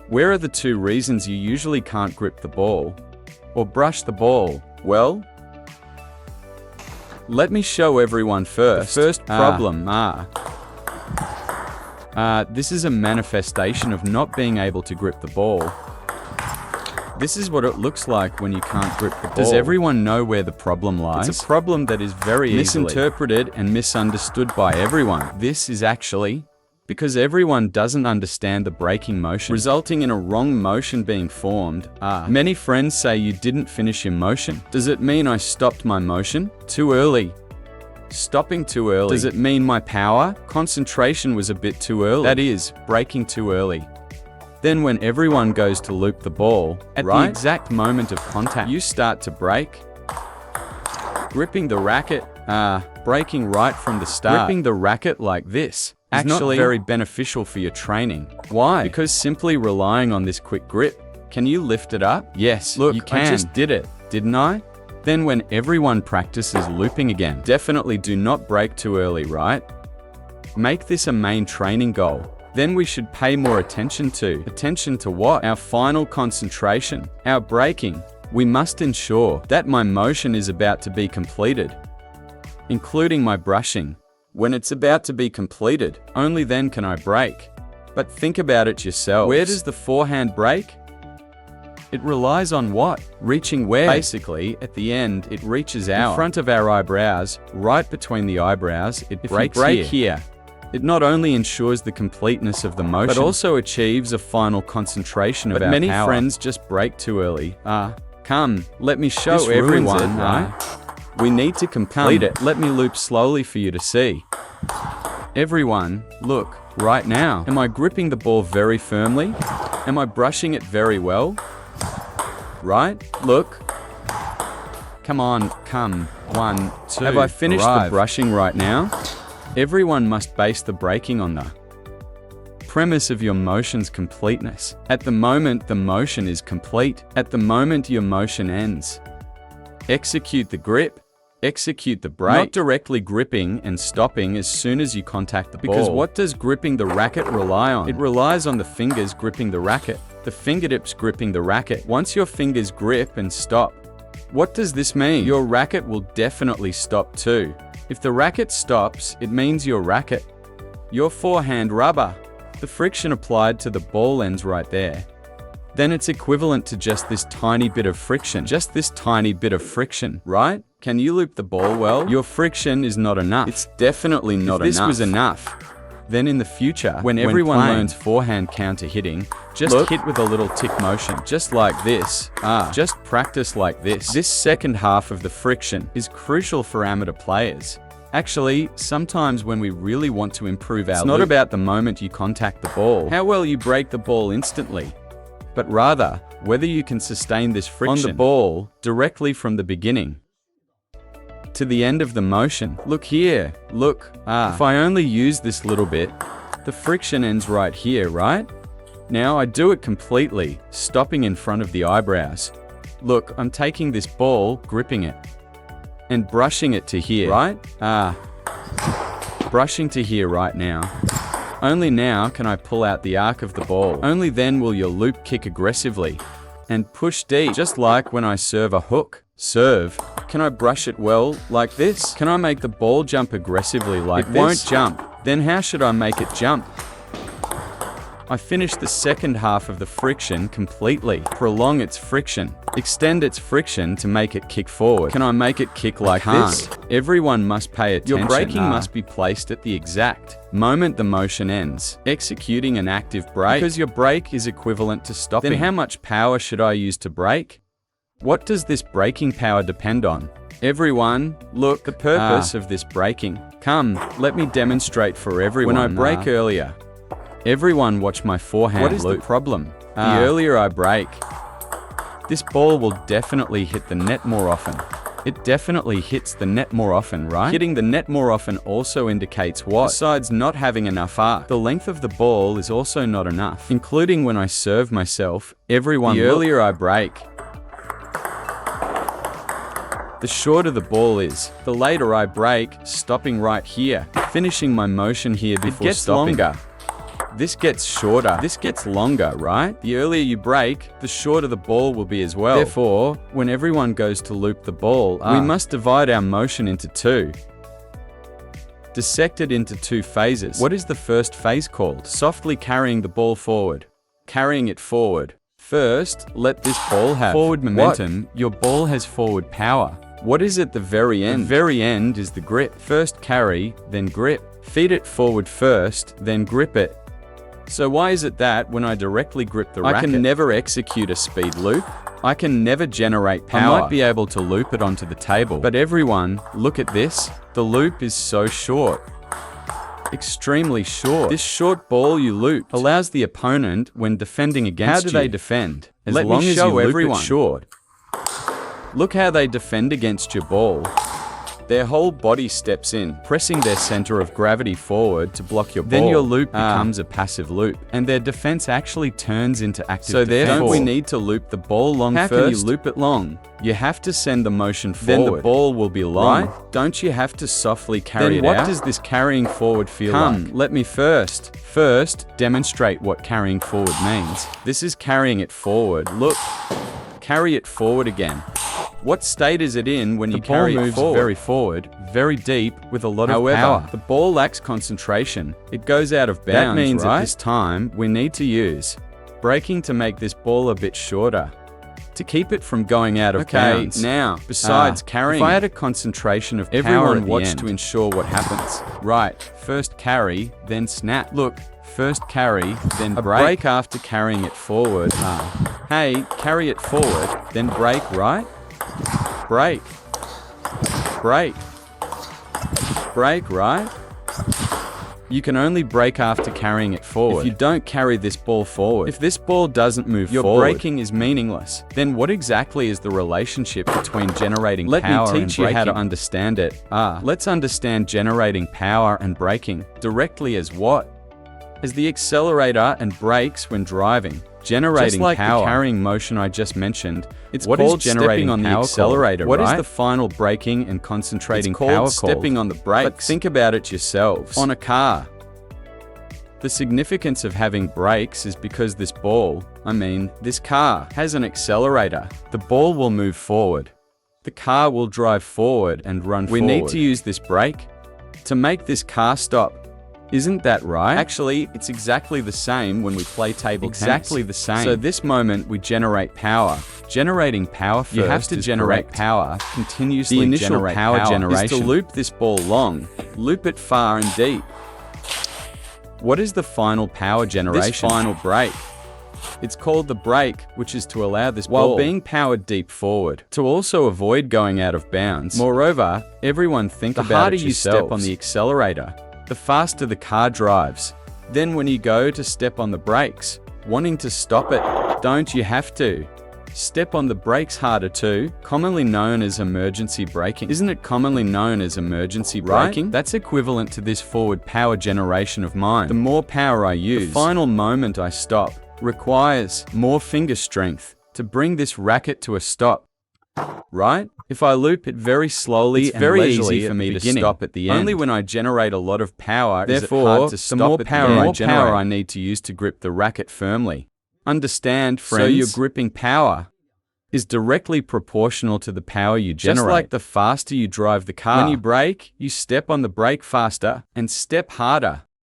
Where are the two reasons you usually can't grip the ball or brush the ball? Well, let me show everyone first. The first problem, this is a manifestation of not being able to grip the ball. This is what it looks like when you can't grip the ball. Does everyone know where the problem lies? It's a problem that is very easily misinterpreted and misunderstood by everyone. This is actually because everyone doesn't understand the braking motion, resulting in a wrong motion being formed. Many friends say you didn't finish your motion. Does it mean I stopped my motion too early? Stopping too early. Does it mean my power, concentration was a bit too early? That is, braking too early. Then when everyone goes to loop the ball, at the exact moment of contact, you start to brake. Gripping the racket, braking right from the start. Gripping the racket like this is not very beneficial for your training. Why? Because simply relying on this quick grip, can you lift it up? Yes, look, you can. I just did it, didn't I? Then when everyone practices looping again, definitely do not brake too early, right? Make this a main training goal. Then we should pay more attention to what? Our final concentration, our braking. We must ensure that my motion is about to be completed, including my brushing. When it's about to be completed, only then can I brake. But think about it yourself. Where does the forehand brake? It relies on what? Reaching where? Basically, at the end, it reaches out in front of our eyebrows, right between the eyebrows. It breaks here. It not only ensures the completeness of the motion, but also achieves a final concentration of our power. But many friends just brake too early. Come, let me show everyone. We need to complete it. Let me loop slowly for you to see. Everyone, look, right now. Am I gripping the ball very firmly? Am I brushing it very well? Right? Look. Come on, come. 1, 2. Have I finished the brushing right now? Everyone must base the braking on the premise of your motion's completeness. At the moment the motion is complete, at the moment your motion ends. Execute the grip, execute the brake. Not directly gripping and stopping as soon as you contact the ball. Because what does gripping the racket rely on? It relies on the fingers gripping the racket, the fingertips gripping the racket. Once your fingers grip and stop, what does this mean? Your racket will definitely stop too. If the racket stops, it means your racket, your forehand rubber, the friction applied to the ball ends right there. Then it's equivalent to just this tiny bit of friction. Just this tiny bit of friction, right? Can you loop the ball well? Your friction is not enough. It's definitely not enough. If this was enough, then in the future, when everyone learns forehand counter hitting, just hit with a little tick motion, just like this. Just practice like this. This second half of the friction is crucial for amateur players. Actually, sometimes when we really want to improve our loop, it's not about the moment you contact the ball, how well you break the ball instantly, but rather whether you can sustain this friction on the ball directly from the beginning to the end of the motion. Look here, look. If I only use this little bit, the friction ends right here, right? Now I do it completely, stopping in front of the eyebrows. Look, I'm taking this ball, gripping it, and brushing it to here, right? Brushing to here right now. Only now can I pull out the arc of the ball. Only then will your loop kick aggressively and push deep, just like when I serve a hook. Serve. Can I brush it well, like this? Can I make the ball jump aggressively like this? It won't jump. Then how should I make it jump? I finish the second half of the friction completely. Prolong its friction. Extend its friction to make it kick forward. Can I make it kick like this? Everyone must pay attention. Your braking must be placed at the exact moment the motion ends. Executing an active brake, because your brake is equivalent to stopping. Then how much power should I use to brake? What does this braking power depend on? Everyone, look, the purpose of this braking. Come, let me demonstrate for everyone. When I brake earlier, everyone watch my forehand loop. What is the problem? The earlier I brake, this ball will definitely hit the net more often. It definitely hits the net more often, right? Hitting the net more often also indicates what? Besides not having enough arc, the length of the ball is also not enough. Including when I serve myself, everyone, the earlier I brake, the shorter the ball is. The later I brake, stopping right here, finishing my motion here before stopping. It gets longer. this gets shorter, this gets longer, right? The earlier you break, the shorter the ball will be as well. Therefore, when everyone goes to loop the ball, we must divide our motion into two. Dissect it into two phases. What is the first phase called? Softly carrying the ball forward. Carrying it forward. First, let this ball have forward momentum. Your ball has forward power. What is at the very end? The very end is the grip. First carry, then grip. Feed it forward first, then grip it. So why is it that when I directly grip the racket, I can never execute a speed loop? I can never generate power. I might be able to loop it onto the table. But everyone, look at this. The loop is so short. Extremely short. This short ball you loop allows the opponent, when defending against you. How do they defend? As long as you loop it short. Look how they defend against your ball. Their whole body steps in, pressing their center of gravity forward to block your ball. Then your loop becomes a passive loop, and their defense actually turns into active defense. So therefore, don't we need to loop the ball long first? How can you loop it long? You have to send the motion forward. Then the ball will be long. Right? Don't you have to softly carry it out? Then what does this carrying forward feel like? Let me first demonstrate what carrying forward means. This is carrying it forward. Look, carry it forward again. What state is it in when you carry it forward? Very forward, very deep, with a lot of power. However, the ball lacks concentration. It goes out of bounds, that means at this time, we need to use braking to make this ball a bit shorter, to keep it from going out of bounds. Now, besides carrying, if I had a concentration of power everyone watch to ensure what happens. Right, first carry, then snap. Look, first carry, then break after carrying it forward. Hey, carry it forward, then break, right? Break. Break. Break, right? You can only break after carrying it forward. If you don't carry this ball forward, if this ball doesn't move forward, your braking is meaningless. Then what exactly is the relationship between generating power and braking? Let me teach you how to understand it. Let's understand generating power and braking directly as what? As the accelerator and brakes when driving. Generating just like power. The carrying motion I just mentioned, it's called generating on the accelerator, What is the final braking and concentrating power called? Stepping on the brakes. But think about it yourselves. On a car. The significance of having brakes is because this ball, this car, has an accelerator. The ball will move forward. The car will drive forward and run forward. We need to use this brake to make this car stop. Isn't that right? Actually, it's exactly the same when we play table tennis. Exactly the same. So this moment we generate power. Generating power first. You have to generate power continuously. The initial power generation is to loop this ball long, loop it far and deep. What is the final power generation? This final break. It's called the break, which is to allow this ball, while being powered deep forward, to also avoid going out of bounds. Moreover, everyone think about it yourselves. The harder you step on the accelerator, the faster the car drives. Then when you go to step on the brakes, wanting to stop it, don't you have to step on the brakes harder too, commonly known as emergency braking. Isn't it commonly known as emergency braking? That's equivalent to this forward power generation of mine. The more power I use, the final moment I stop, requires more finger strength to bring this racket to a stop. Right? If I loop it very slowly it's very easy for me to stop at the end. Only when I generate a lot of power is it hard to stop. The more power I need to use to grip the racket firmly. Understand, friends? So your gripping power is directly proportional to the power you generate. Just like the faster you drive the car. When you brake, you step on the brake faster and step harder.